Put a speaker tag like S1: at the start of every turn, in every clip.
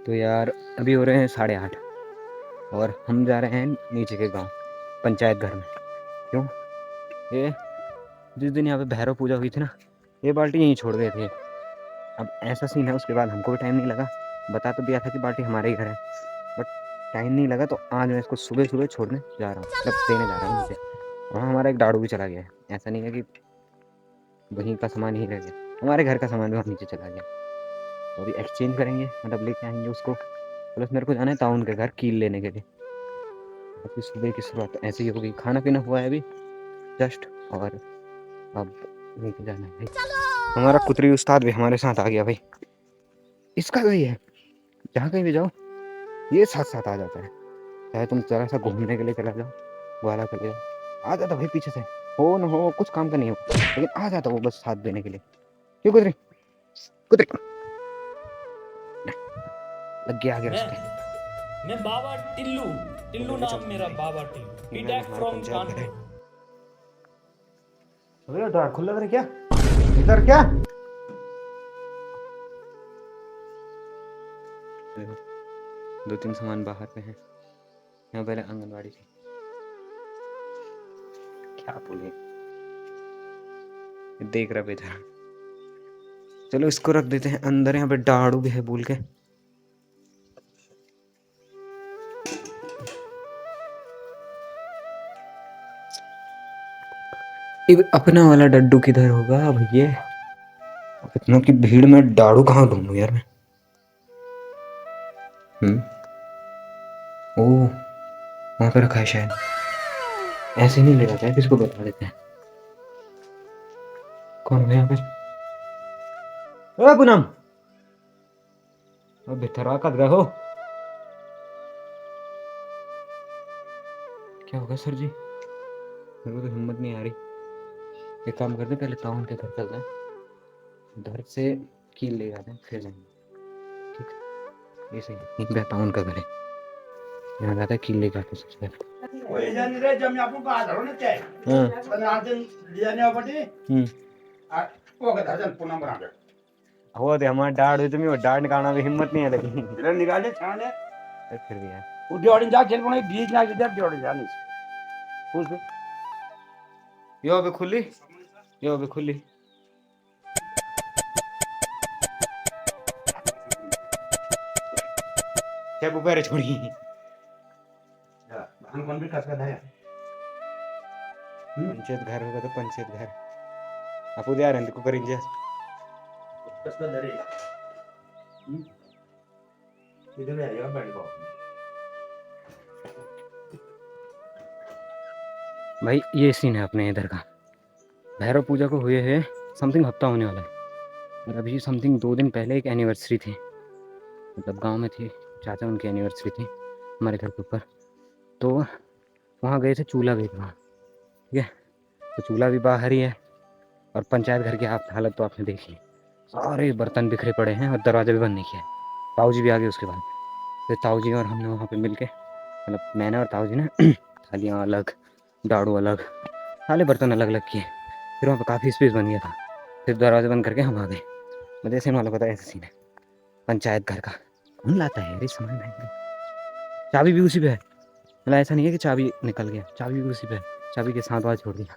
S1: तो यार अभी हो रहे हैं 8:30 और हम जा रहे हैं नीचे के गांव पंचायत घर में। क्यों? ये जिस दिन यहाँ पे भैरव पूजा हुई थी ना, ये बाल्टी यहीं छोड़ गए थे। अब ऐसा सीन है, उसके बाद हमको भी टाइम नहीं लगा। बता तो दिया था कि बाल्टी हमारे ही घर है, बट टाइम नहीं लगा। तो आज मैं इसको सुबह सुबह छोड़ने जा रहा हूँ, मतलब देने जा रहा हूँ नीचे। वहाँ हमारा एक दाड़ू भी चला गया है। ऐसा नहीं है कि वहीं का सामान ही रह गया, हमारे घर का सामान भी वहाँ नीचे चला गया। तो अभी एक्सचेंज करेंगे, मतलब लेके आएंगे उसको। प्लस मेरे को जाना है ताउन के घर कील लेने के लिए। अभी सुबह की शुरुआत ऐसे ही होगी, खाना पीना हुआ है अभी जस्ट, और अब लेके जाना है भाई। हमारा कुतरी उस्ताद भी हमारे साथ आ गया भाई। इसका वही है, जहाँ कहीं भी जाओ ये साथ साथ आ जाता है। चाहे तुम जरा सा घूमने के लिए चला जाओ, ग्वाला के लिए आ जाता भाई पीछे से। हो न हो कुछ काम का नहीं हो, लेकिन आ जाता वो बस साथ देने के लिए। क्यों कुतरी? कुतरी लग गया आगे रास्ते।
S2: मैं बाबा टिल्लू टिल्लू नाम मेरा, बाबा टिल्लू पीटैक फ्रॉम कानपुर।
S1: भैया द्वार खुला है क्या? इधर क्या? देखो, 2-3 सामान बाहर पे हैं। यहाँ पहले आंगनबाड़ी थी, क्या बोले, देख रहा बेचारा। चलो इसको रख देते हैं अंदर। यहाँ पे दाड़ू भी है बोल के। अपना वाला डड्डू किधर होगा भैया? इतनों की भीड़ में दाड़ू कहाँ ढूंढूं यार मैं? ओ वहां पे रखा है शायद। ऐसे नहीं ले जाता है, किसको बता देते हैं। कौन है यहाँ पे? ओ पूनम, अब भितरवा कद गए हो? क्या होगा सर जी? मेरे को तो हिम्मत नहीं आ रही। एक काम करते, पहले ताउन के घर चलते हैं, उधर से कील ले जाते हैं, फिर जाएंगे। ठीक, ये सही है। एक ताउन का घर है, यहाँ जाता है कील ले जाते सबसे पहले। हो दे हमारा डाड़ हुई, तुम्हें डाड़ निकालना भी हिम्मत नहीं है, लेकिन निकाले छाने फिर भी है। वो डियोड़ी जा खेल पड़े बीच ना किधर डियोड़ी जाने पूछ दे। यो भी खुली, यो भी खुली। क्या ऊपर छोड़ी हम कौन भी कस का है। पंचायत घर होगा तो पंचायत घर आप उधर आ रहे हैं को करेंगे कस का दरे इधर आएगा बैठ जाओ भाई। ये सीन है अपने इधर का। भैरव पूजा को हुए है समथिंग हफ्ता होने वाला है, और अभी समथिंग 2 दिन पहले एक एनिवर्सरी थी, मतलब गांव में थी, चाचा उनकी एनिवर्सरी थी हमारे घर के ऊपर। तो वहाँ गए थे, चूल्हा गए थे वहाँ, ठीक है। तो चूल्हा भी बाहर ही है, और पंचायत घर की हालत तो आपने देखी, सारे बर्तन बिखरे पड़े हैं और दरवाजा भी बंद नहीं किया है। ताऊ जी भी आ गए उसके बाद। फिर ताऊ जी और हमने वहाँ पे मिल के, मतलब मैंने और ताऊ जी ने थालियाँ अलग, दाड़ू अलग, सारे बर्तन अलग अलग किए। फिर वहाँ पर काफ़ी स्पेस बन गया था। फिर दरवाजा बंद करके हम आ गए। मुझे ऐसे वाला पता है, ऐसा सीन है पंचायत घर का। कौन लाता है अरे सामान में? चाबी भी उसी पे है, मतलब ऐसा नहीं है कि चाबी निकल गया, चाबी भी उसी पे है, चाबी के साथ वहाँ छोड़ दिया।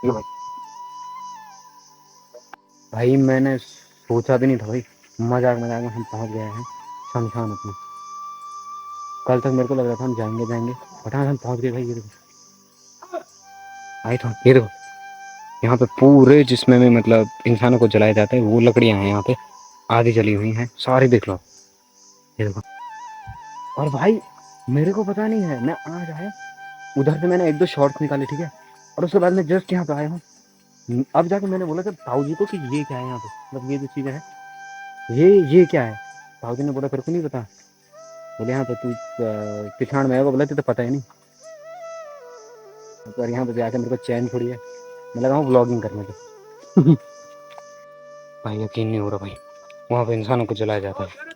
S1: भाई भाई मैंने सोचा भी नहीं था भाई, मजाक मजाक में हम पहुंच गए हैं शमशान अपने। कल तक मेरे को लग रहा था हम जाएंगे जाएंगे, फटाफट हम पहुंच गए भाई। ये देखो आई तो, ये देखो यहाँ पे पूरे जिसमें में मतलब इंसानों को जलाया जाता है वो लकड़ियां हैं यहाँ पे, आधी जली हुई हैं सारी, देख लो ये देखो। और भाई मेरे को पता नहीं है, मैं आज आया उधर से, मैंने 1-2 शॉर्ट्स निकाले, ठीक है, और उसके बाद मैं जस्ट यहाँ पे आया हूँ। अब जाके मैंने बोला जब ताऊ जी को कि ये क्या है यहाँ पे, मतलब ये जो चीज़ें हैं ये क्या है। ताऊ जी ने बोला तेरे को नहीं पता? बोले यहाँ पे तू पिछाड़ में है, वो बोला तो पता ही नहीं। और यहाँ पे जाकर मेरे को चैन छोड़ी है, मैं लगा हूँ ब्लॉगिंग करने पे। भाई यकीन नहीं हो रहा भाई, वहाँ पे इंसानों को जलाया जाता है।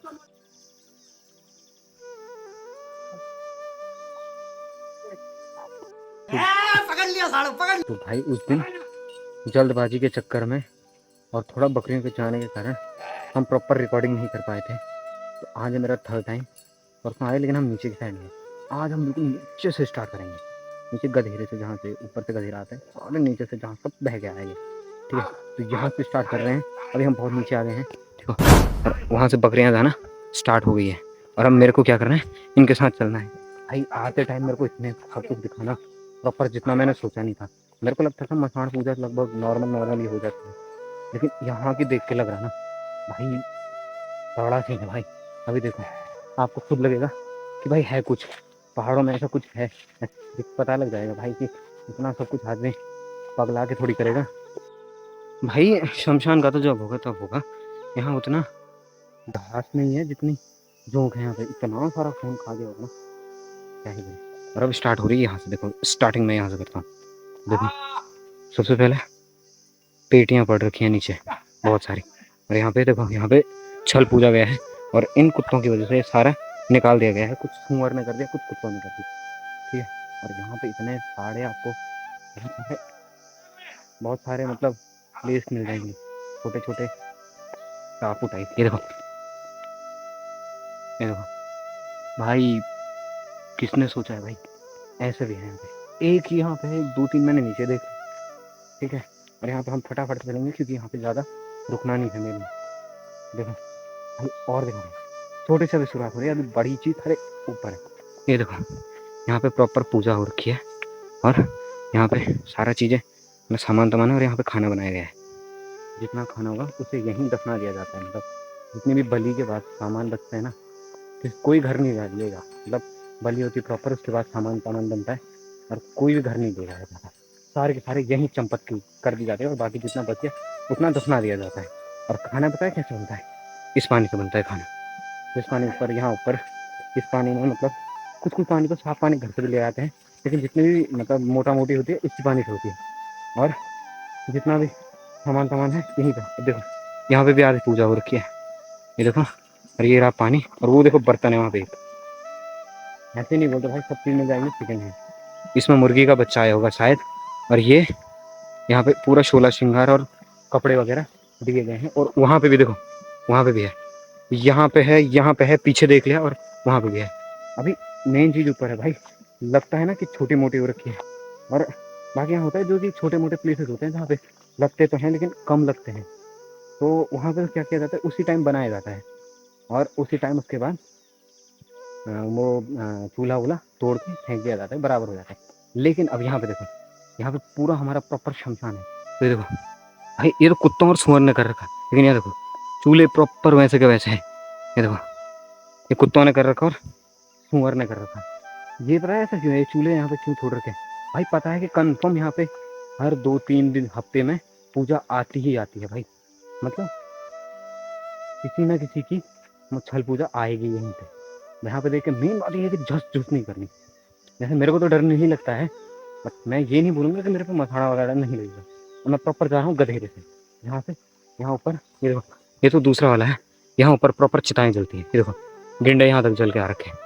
S2: पकड़ लिया साड़ू, पकड़।
S1: तो भाई उस दिन जल्दबाजी के चक्कर में और थोड़ा बकरियों के जाने के कारण हम प्रॉपर रिकॉर्डिंग नहीं कर पाए थे। तो आज है मेरा थर्ड टाइम परसों आए, लेकिन हम नीचे की साइड में हैं। आज हम बिल्कुल नीचे से स्टार्ट करेंगे, नीचे गधेरे से, जहाँ से ऊपर से गधेरा आता है और नीचे से जहाँ सब बह गया है ये, ठीक है। तो यहाँ से स्टार्ट कर रहे हैं, अभी हम बहुत नीचे आ गए हैं, ठीक है। और वहाँ से बकरियाँ जाना स्टार्ट हो गई है और अब मेरे को क्या करना है, इनके साथ चलना है। भाई आते टाइम मेरे को इतने सब कुछ दिखाना प्रॉपर जितना मैंने सोचा नहीं था। मेरे को लगता था मसाण पूजा लगभग नॉर्मल ही हो जाती है, लेकिन यहाँ की देख के लग रहा ना भाई तगड़ा सीन है भाई। अभी देखो आपको खुद लगेगा कि भाई है कुछ, पहाड़ों में ऐसा कुछ है, पता लग जाएगा भाई कि इतना सब कुछ आदमी पगला के थोड़ी करेगा। भाई शमशान का तो जब होगा तब होगा, यहाँ उतना घास नहीं है जितनी जोंक है यहाँ पे। इतना सारा खून खा गया होगा क्या ही बोले। और अब स्टार्ट हो रही है यहाँ से, देखो स्टार्टिंग में यहाँ से करता हूँ। देखो सबसे पहले पेटियाँ पड़ रखी हैं नीचे बहुत सारी, और यहाँ पे देखो यहाँ पे छल पूजा गया है और इन कुत्तों की वजह से सारा निकाल दिया गया है। कुछ सूअर ने कर दिया, कुछ कुत्तों ने कर दिया, ठीक है। और यहाँ पे इतने सारे आपको बहुत सारे मतलब प्लेस मिल जाएंगे, छोटे छोटे टापू टाइप। ये देखो, ये देखो भाई, किसने सोचा है भाई ऐसे भी है यहाँ पे। एक ही यहाँ पे है, 2-3 मैंने नीचे देखे, ठीक है। और यहाँ पे हम फटाफट चलेंगे क्योंकि यहाँ पे ज़्यादा रुकना नहीं है मेरे लिए। देखो भाई, और देखो छोटे से भी शुरुआत हो रही है, अभी बड़ी चीज़ अरे ऊपर है। ये देखो यहाँ पे प्रॉपर पूजा हो रखी है और यहाँ पे सारा चीज़ें मतलब सामान तमान है, और यहाँ पे खाना बनाया गया है। जितना खाना होगा उसे यहीं दफना दिया जाता है। मतलब जितने भी बलि के बाद सामान बचते हैं ना, तो कोई घर नहीं लेगा। मतलब बलि होती प्रॉपर, उसके बाद सामान सामान बनता है और कोई भी घर नहीं देगा जाता, सारे के सारे यहीं चंपत की कर दी जाती है और बाकी जितना बच गया उतना दफना दिया जाता है। और खाना पता है कैसे बनता है, इस पानी से बनता है खाना। इस पानी ऊपर यहाँ ऊपर इस पानी में मतलब कुछ कुछ पानी तो साफ पानी घर से भी ले आते हैं, लेकिन जितनी भी मतलब मोटा मोटी होती है इसी पानी से होती है। और जितना भी सामान सामान है यहीं पर। देखो यहाँ पे भी आधी पूजा हो रखी है, ये देखो। और ये रहा पानी, और वो देखो बर्तन है वहाँ पे। ऐसे नहीं बोलते भाई सब चीज़ में जाएंगे, चिकन है इसमें, मुर्गी का बच्चा आया होगा शायद। और ये यहाँ पे पूरा 16 श्रृंगार और कपड़े वगैरह दिए गए हैं। और वहाँ पे भी देखो, वहाँ पे भी है, यहाँ पे है, यहाँ पे है, पीछे देख लिया, और वहाँ पे भी है। अभी मेन चीज़ ऊपर है भाई। लगता है ना कि छोटी मोटी हो रखी है, और बाकी यहाँ होता है जो कि छोटे मोटे प्लेसेस होते हैं जहाँ पे लगते तो हैं लेकिन कम लगते हैं, तो वहाँ पे क्या किया जाता है उसी टाइम बनाया जाता है। और उसी टाइम उसके बाद वो चूल्हा वूल्हा तोड़ के फेंक दिया जाता है, बराबर हो जाता है। लेकिन अब यहाँ पे देखो, यहाँ पे पूरा हमारा प्रॉपर शमशान है। तो ये देखो भाई, ये तो कुत्तों और सुअर ने कर रखा है, लेकिन यहाँ देखो चूल्हे प्रॉपर वैसे के वैसे हैं। ये देखो ये कुत्तों ने कर रखा और सुअर ने कर रखा। ये पता है ऐसा क्यों है, ये चूल्हे यहाँ पे क्यों छोड़ रखे हैं भाई? पता है कि कन्फर्म यहाँ पे हर 2-3 दिन हफ्ते में पूजा आती ही आती है भाई। मतलब किसी ना किसी की छल पूजा आएगी यहीं पे। यहाँ पे देख के मेन बात ये है कि झस झुस नहीं करनी। जैसे मेरे को तो डर नहीं लगता है, बट मैं ये नहीं बोलूँगा कि मेरे पे मसाड़ा वगैरह नहीं लगेगा। और मैं प्रॉपर जा रहा हूँ गधेरे से, यहाँ से यहाँ ऊपर। ये देखो ये तो दूसरा वाला है, यहाँ ऊपर प्रॉपर चिताएँ जलती हैं। ये देखो गेंडे यहाँ तक जल के आ रखे हैं,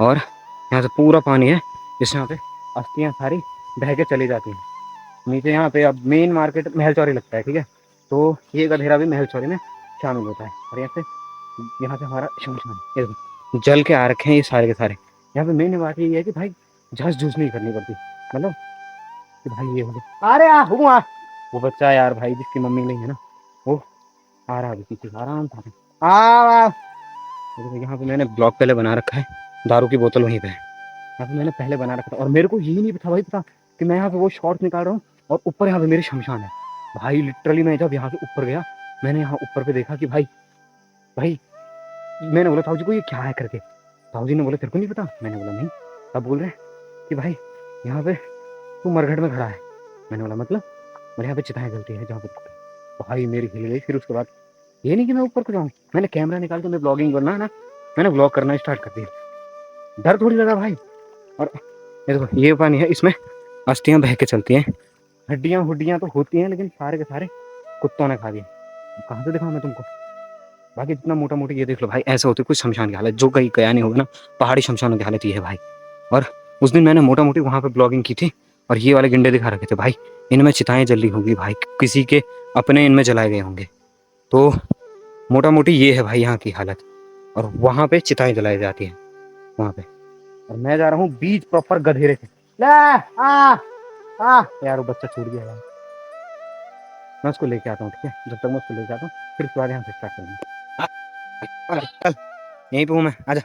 S1: और यहाँ से पूरा पानी है जिससे यहाँ पे अस्थियाँ सारी बह के चली जाती हैं नीचे। यहाँ पे अब मेन मार्केट महल चौरी लगता है, ठीक है। तो ये गधेरा भी महल चौरी में शामिल होता है। और यहाँ से हमारा शमशान, ये देखो जल के आ रखे हैं ये सारे के सारे। यहाँ पे मेन बात ये है कि भाई झस झूस नहीं करनी पड़ती। मतलब कि भाई ये हो गया, अरे हुआ वो बच्चा यार भाई जिसकी मम्मी नहीं है ना, वो आ रहा है पीछे से आराम था। यहाँ पे मैंने ब्लॉग पहले बना रखा है, दारू की बोतल वहीं पे है, यहाँ पे मैंने पहले बना रखा था। और मेरे को यही नहीं पता भाई, पता कि मैं यहाँ पे वो शॉर्ट्स निकाल रहा हूँ और ऊपर यहाँ पे मेरे शमशान है भाई। लिटरली मैं जब यहाँ से ऊपर गया, मैंने यहाँ ऊपर पे देखा कि भाई भाई मैंने बोला ताऊ जी को ये क्या है करके। ताऊ जी ने बोला तेरे को नहीं पता? मैंने बोला नहीं। तब बोल रहे कि भाई यहाँ पे तू मरघट में खड़ा है। मैंने बोला मतलब? मेरे यहाँ पे चिताएं जलती है जहाँ पे। भाई मेरी हिल गई। फिर उसके बाद ये नहीं कि मैं ऊपर को जाऊँ, मैंने कैमरा निकाल के मैं ब्लॉगिंग करना है ना, मैंने ब्लॉग करना स्टार्ट कर दिया। डर थोड़ी लगा भाई। और ये देखो ये पानी है, इसमें अस्थियाँ बह के चलती हैं, हड्डियाँ तो होती हैं, लेकिन सारे के सारे कुत्तों ने खा दिए। कहाँ से दिखाऊँ मैं तुमको? बाकी इतना मोटा मोटी ये देख लो भाई, ऐसे होती कुछ शमशान की हालत, जो कहीं गया नहीं होगा ना, पहाड़ी शमशानों की हालत ये है भाई। और उस दिन मैंने मोटा मोटी वहाँ पे ब्लॉगिंग की थी और ये वाले गंडे दिखा रखे थे भाई, इनमें चिताएं जली होंगी भाई, किसी के अपने इनमें जलाए गए होंगे। तो मोटा मोटी ये है भाई यहाँ की हालत। और वहाँ पे चिताएं जलाई जाती हैं वहाँ पे। और मैं जा रहा हूँ बीच प्रॉपर गधेरे से। ले आ यार वो बच्चा छूट गया यार, मैं उसको लेके आता हूँ, ठीक है? जब तक मैं उसको लेके आता हूँ फिर उसके बाद यहाँ से स्टार्ट करेंगे। चल यहीं पे हूँ मैं, आजा।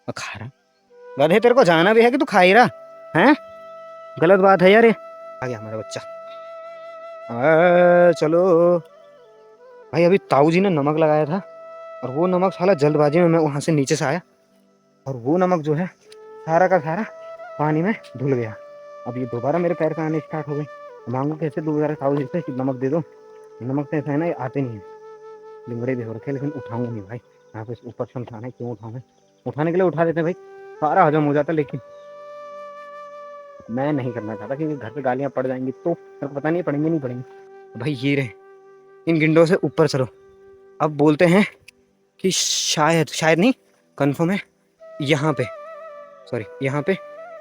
S1: खा रहा गधे, तेरे को जाना भी है कि तू खा ही रहा है? गलत बात है यार ये। आ गया हमारा बच्चा। चलो भाई, अभी ताऊ जी ने नमक लगाया था और वो नमक साला जल्दबाजी में मैं वहां से नीचे से आया और वो नमक जो है सारा का सारा पानी में धुल गया। अब ये दोबारा मेरे पैर पे आने स्टार्ट हो गए। मांगू कैसे दोबारा ताऊ जी से कि नमक दे दो? नमक से ऐसा है ना, ये आते नहीं है, लिंगड़े भी हो रखे, लेकिन उठाऊंगा नहीं भाई। यहाँ पे ऊपर शमशान है, क्यों उठाऊंगा? उठाने के लिए उठा देते हैं भाई, सारा हजम हो जाता, लेकिन मैं नहीं करना चाहता क्योंकि घर पे गालियां पड़ जाएंगी तो मेरे को पता नहीं पड़ेंगे नहीं पड़ेंगे। भाई ये रहे, इन गिंडों से ऊपर चलो। अब बोलते हैं कि शायद शायद नहीं, कंफर्म है, यहाँ पे, सॉरी यहाँ पे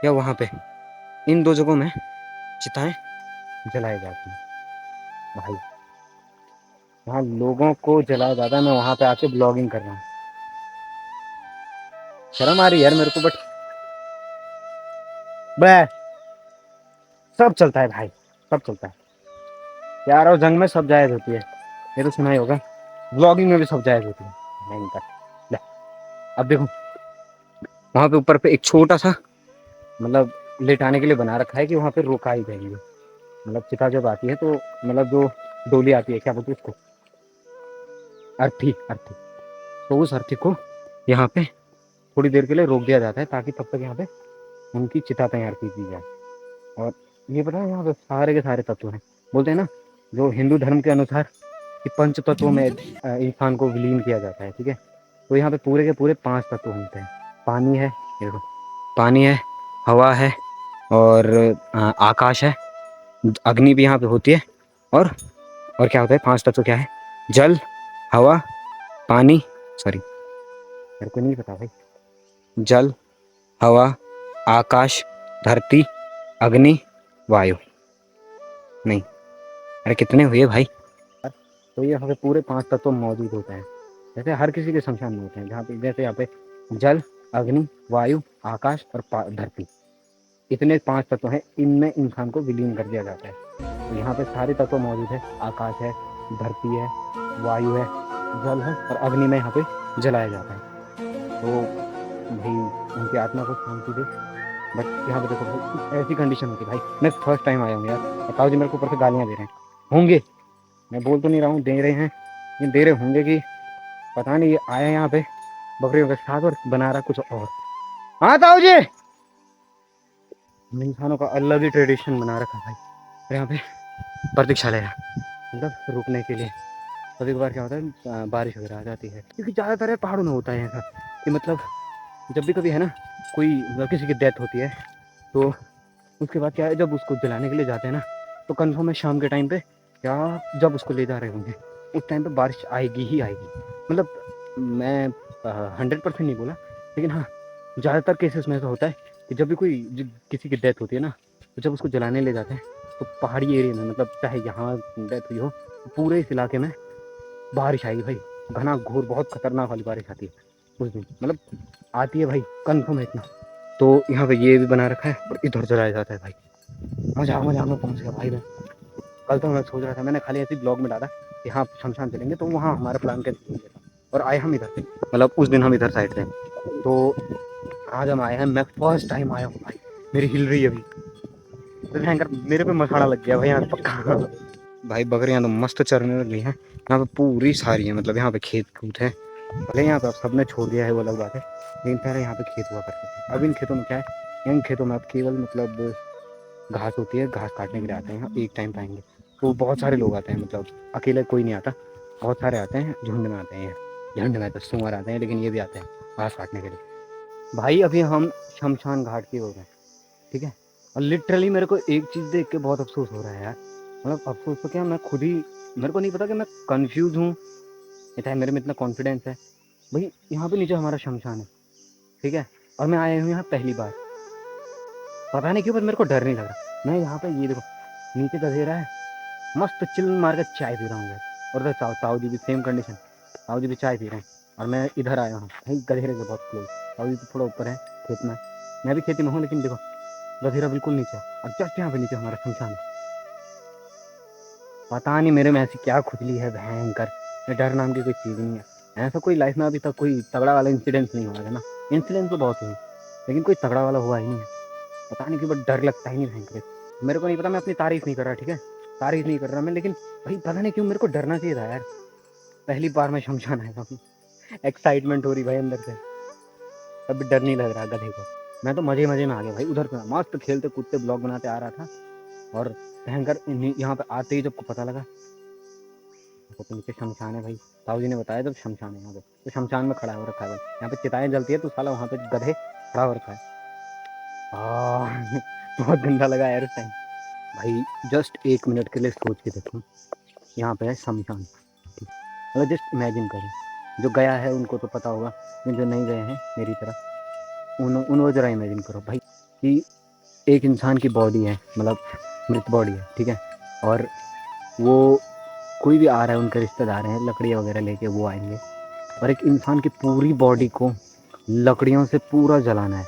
S1: या वहाँ पे, इन दो जगहों में चिताएं जलाई जाती हैं भाई। वहाँ लोगों को जलाया जाता है, मैं वहाँ पे आके ब्लॉगिंग कर रहा हूँ। शर्म आ रही है यार मेरे को, बट बे सब चलता है भाई, सब चलता है। प्यार और जंग में सब जायज होती है, ये तो सुना ही होगा। ब्लॉगिंग में भी सब जायज होती है। नहीं कर ले। अब देखो वहाँ पे ऊपर पे एक छोटा सा मतलब लेटाने के लिए बना रखा है कि वहाँ पे रुकाई जाएगी, मतलब चिता जब आती है तो मतलब जो डोली आती है, क्या बोलते हैं उसको, अर्थी अर्थी। तो उस अर्थी को यहाँ पे थोड़ी देर के लिए रोक दिया जाता है ताकि तब तक यहाँ पे उनकी चिता तैयार की दी जाए। और ये पता है यहाँ पे सारे के सारे तत्व हैं, बोलते हैं ना जो हिंदू धर्म के अनुसार कि पंच तत्वों में इंसान को विलीन किया जाता है, ठीक है? तो यहाँ पे पूरे के पूरे 5 तत्व होते हैं। पानी है, देखो पानी है, हवा है, और आकाश है, अग्नि भी यहाँ पे होती है, और क्या होता है 5 तत्व क्या है? जल, हवा, पानी, सॉरी मेरे को नहीं पता भाई, जल, हवा, आकाश, धरती, अग्नि, वायु। नहीं, अरे कितने हुए भाई? तो ये यहाँ पे पूरे 5 तत्व मौजूद होते हैं, जैसे हर किसी के शमशान में होते हैं, जहाँ पे जैसे यहाँ पे जल, अग्नि, वायु, आकाश और धरती, इतने 5 तत्व हैं, इनमें इंसान को विलीन कर दिया जाता है। तो यहाँ पे सारे तत्व मौजूद है, आकाश है, धरती है, वायु है, जल है, और अग्नि में यहाँ पे जलाया जाता है। तो भाई उनकी आत्मा को शांति दे। बट यहाँ पे देखो भाई ऐसी कंडीशन होती है भाई, मैं फर्स्ट टाइम आया हूँ यार, बताओ जी मेरे को ऊपर से गालियाँ दे रहे हैं होंगे, मैं बोल तो नहीं रहा हूँ दे रहे हैं, ये दे रहे होंगे कि पता नहीं। ये आया यहाँ पे बकरियों के साथ और बना रहा कुछ और। हाँ ताऊ जी, इंसानों का अलग ही ट्रेडिशन बना रखा भाई। और यहाँ पे प्रतीक्षालय है, मतलब रुकने के लिए। कभी कभार क्या होता है बारिश वगैरह आ जाती है, क्योंकि ज़्यादातर है पहाड़ों में होता है ऐसा कि मतलब जब भी कभी है ना कोई मतलब किसी की डेथ होती है तो उसके बाद क्या है, जब उसको जलाने के लिए जाते हैं ना तो कन्फर्म है शाम के टाइम पे या जब उसको ले जा रहे होंगे उस टाइम पे बारिश आएगी ही आएगी। मतलब मैं 100% नहीं बोला, लेकिन हाँ ज़्यादातर केसेस में ऐसा होता है कि जब भी कोई किसी की डेथ होती है ना तो जब उसको जलाने ले जाते हैं तो पहाड़ी एरिया में, मतलब चाहे यहाँ डेथ हुई हो, पूरे इस इलाके में बारिश आएगी भाई, घना घोर बहुत खतरनाक वाली बारिश आती है उस दिन, मतलब आती है भाई, कन्फर्म है इतना। तो यहाँ पे ये भी बना रखा है और इधर जलाया जाता है भाई। मजा में पहुँच गया भाई मैं। कल तो मैं सोच रहा था, मैंने खाली ऐसे ब्लॉग में डाला कि हाँ शमशान चलेंगे, तो वहाँ हमारा प्लान कैंसिल हो गया था और आए हम इधर से, मतलब उस दिन हम इधर साइड थे। तो आज हम आए हैं, मैं फर्स्ट टाइम आया हूँ भाई, मेरी हिल रही है अभी, तो भयंकर मेरे पे मसाड़ा लग गया भाई यहाँ पक्का। भाई बकरियाँ तो मस्त चरने लगी हैं यहाँ पे, पूरी सारी है, मतलब यहाँ पे खेत कूद है, भले यहाँ पे अब सबने छोड़ दिया है वो अलग बात है, लेकिन पहले यहाँ पे खेत हुआ करते थे। अब इन खेतों में क्या है, इन खेतों में अब केवल मतलब घास होती है, घास काटने के लिए आते हैं यहाँ एक टाइम पाएंगे, तो बहुत सारे लोग आते हैं, मतलब अकेले कोई नहीं आता, बहुत सारे आते हैं, झुंड में आते हैं, झुंड में तो सुअर आते हैं, लेकिन ये भी आते हैं घास काटने के लिए। भाई अभी हम शमशान घाट की ओर हैं, ठीक है? और लिटरली मेरे को एक चीज़ देख के बहुत अफसोस हो रहा है यार, मतलब अफसोस तो क्या, मैं खुद ही, मेरे को नहीं पता कि मैं कंफ्यूज हूँ इतना मेरे में इतना कॉन्फिडेंस है भाई। यहाँ पे नीचे हमारा शमशान है, ठीक है, और मैं आया हूँ यहाँ पहली बार, पता नहीं क्यों, बस मेरे को डर नहीं लग रहा। मैं यहाँ पे ये देखो नीचे गधेरा है, मस्त चिल मार कर चाय पी रहा हूँ, और उधर ताऊ जी भी सेम कंडीशन, ताऊ जी भी चाय पी रहे हैं, और मैं इधर आया हूँ भाई गधेरे के बहुत क्लोज। ताऊ जी तो थोड़ा ऊपर है खेत में, मैं भी खेती में हूँ, लेकिन देखो गधेरा बिल्कुल नीचे, और जस्ट यहाँ पे नीचे हमारा शमशान है। पता नहीं मेरे में ऐसी क्या खुजली है भयंकर, डर नाम की कोई चीज़ नहीं है। ऐसा कोई लाइफ में अभी तक कोई तगड़ा वाला इंसिडेंट नहीं हुआ है ना, इंसिडेंट तो बहुत हुई, लेकिन कोई तगड़ा वाला हुआ ही नहीं है। पता नहीं क्यों बट डर लगता ही नहीं भयंकर। मेरे को नहीं पता, मैं अपनी तारीफ नहीं कर रहा, ठीक है, तारीफ नहीं कर रहा मैं, लेकिन भाई पता नहीं क्यों मेरे को डरना चाहिए था यार। पहली बार मैं शमशान आया हूँ, एक्साइटमेंट हो रही भाई अंदर से, अब डर नहीं लग रहा गधे को। मैं तो मजे मजे में आ गया भाई, उधर पे मस्त खेलते कूदते ब्लॉग बनाते आ रहा था, और भयंकर यहाँ पे आते ही जब को पता लगा तो नीचे शमशान है भाई। ताऊ जी ने बताया जब शमशान है यहाँ पे, तो शमशान में खड़ा हो रखा है भाई, यहाँ पे चिताएं जलती है, तो साला वहाँ पे गधे खड़ा हो रखा है। बहुत गंदा लगा यार उस टाइम भाई। जस्ट 1 मिनट के लिए सोच के देखो, यहाँ पे है शमशान, मतलब जस्ट इमेजिन करो, जो गया है उनको तो पता होगा, लेकिन जो नहीं गए हैं मेरी तरह, उनको जरा इमेजिन करो भाई कि एक इंसान की बॉडी है, मतलब मृत बॉडी है, ठीक है, और वो कोई भी आ रहा है, उनके रिश्तेदार हैं, लकड़ियाँ वगैरह लेके वो आएंगे, और एक इंसान की पूरी बॉडी को लकड़ियों से पूरा जलाना है,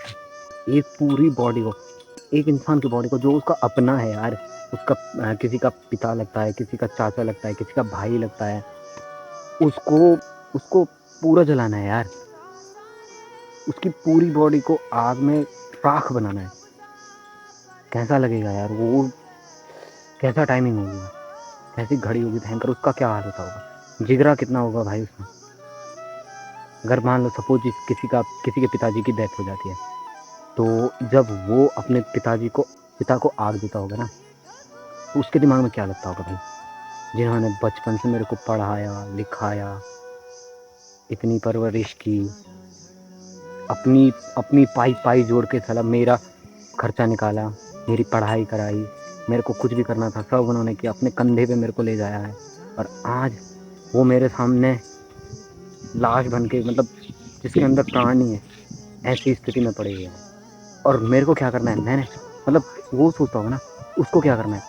S1: एक पूरी बॉडी को, एक इंसान की बॉडी को जो उसका अपना है यार, उसका किसी का पिता लगता है, किसी का चाचा लगता है, किसी का भाई लगता है, उसको उसको पूरा जलाना है यार, उसकी पूरी बॉडी को आग में राख बनाना है। कैसा लगेगा यार वो, कैसा टाइमिंग होगी, कैसी घड़ी होगी भयंकर, उसका क्या हाल होता होगा, जिगरा कितना होगा भाई उसमें। अगर मान लो सपोज किसी के पिताजी की डेथ हो जाती है, तो जब वो अपने पिता को आग देता होगा ना, तो उसके दिमाग में क्या लगता होगा भाई, जिन्होंने बचपन से मेरे को पढ़ाया लिखाया, इतनी परवरिश की, अपनी अपनी पाई पाई जोड़ के साला मेरा खर्चा निकाला, मेरी पढ़ाई कराई, मेरे को कुछ भी करना था सब उन्होंने किया, अपने कंधे पे मेरे को ले जाया है, और आज वो मेरे सामने लाश बन के, मतलब जिसके अंदर प्राण नहीं है, ऐसी स्थिति में पड़े हुए हैं, और मेरे को क्या करना है, मैंने मतलब वो सोचता होगा ना, उसको क्या करना है,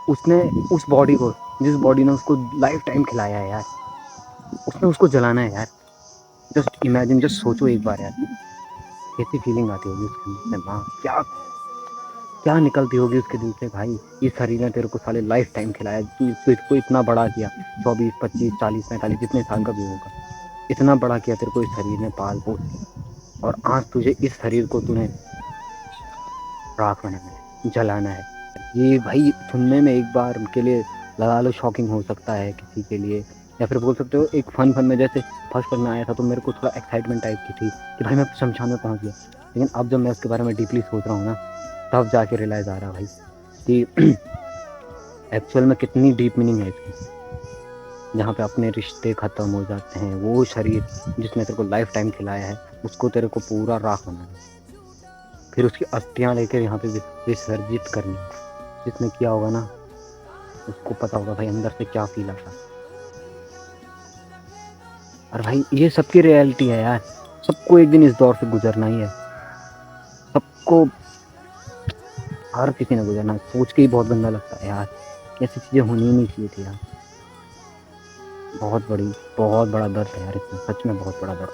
S1: उसने उस बॉडी को, जिस बॉडी ने उसको लाइफ टाइम खिलाया है यार, उसने उसको जलाना है यार। जस्ट इमेजिन, जस्ट सोचो एक बार यार, कैसी फीलिंग आती होगी उसके अंदर से, माँ क्या क्या निकलती होगी उसके दिल से भाई, इस शरीर ने तेरे को साले लाइफ टाइम खिलाया, तू इसको इतना बड़ा किया, 24 25 40 45 जितने साल का भी होगा, इतना बड़ा किया तेरे को इस शरीर ने पाल पोस, और आज तुझे इस शरीर को तूने राख बनाना है, जलाना है। ये भाई सुनने में एक बार के लिए लगा लो शॉकिंग हो सकता है किसी के लिए, या फिर बोल सकते हो एक फन में, जैसे फर्स्ट में आया था तो मेरे को थोड़ा एक्साइटमेंट टाइप की थी कि भाई मैं शमशान में पहुंच गया, लेकिन अब जब मैं उसके बारे में डीपली सोच रहा हूँ ना, तब जाके रियलाइज़ आ रहा भाई कि एक्चुअल में कितनी डीप मीनिंग है इसकी, जहाँ पे अपने रिश्ते ख़त्म हो जाते हैं, वो शरीर जिसने तेरे को लाइफ टाइम खिलाया है, उसको तेरे को पूरा राख बनाना है, फिर उसकी अस्थियाँ लेकर यहाँ पे विसर्जित करनी। जिसने किया होगा ना, उसको पता होगा भाई अंदर से क्या फील आता है। और भाई ये सबकी रियलिटी है यार, सबको एक दिन इस दौर से गुजरना ही है, सबको, हर किसी ने गुजरना। सोच के ही बहुत गंदा लगता है यार, ऐसी चीज़ें होनी ही नहीं चाहिए थी यार। बहुत बड़ा दर्द है यार इसमें, सच में बहुत बड़ा दर्द।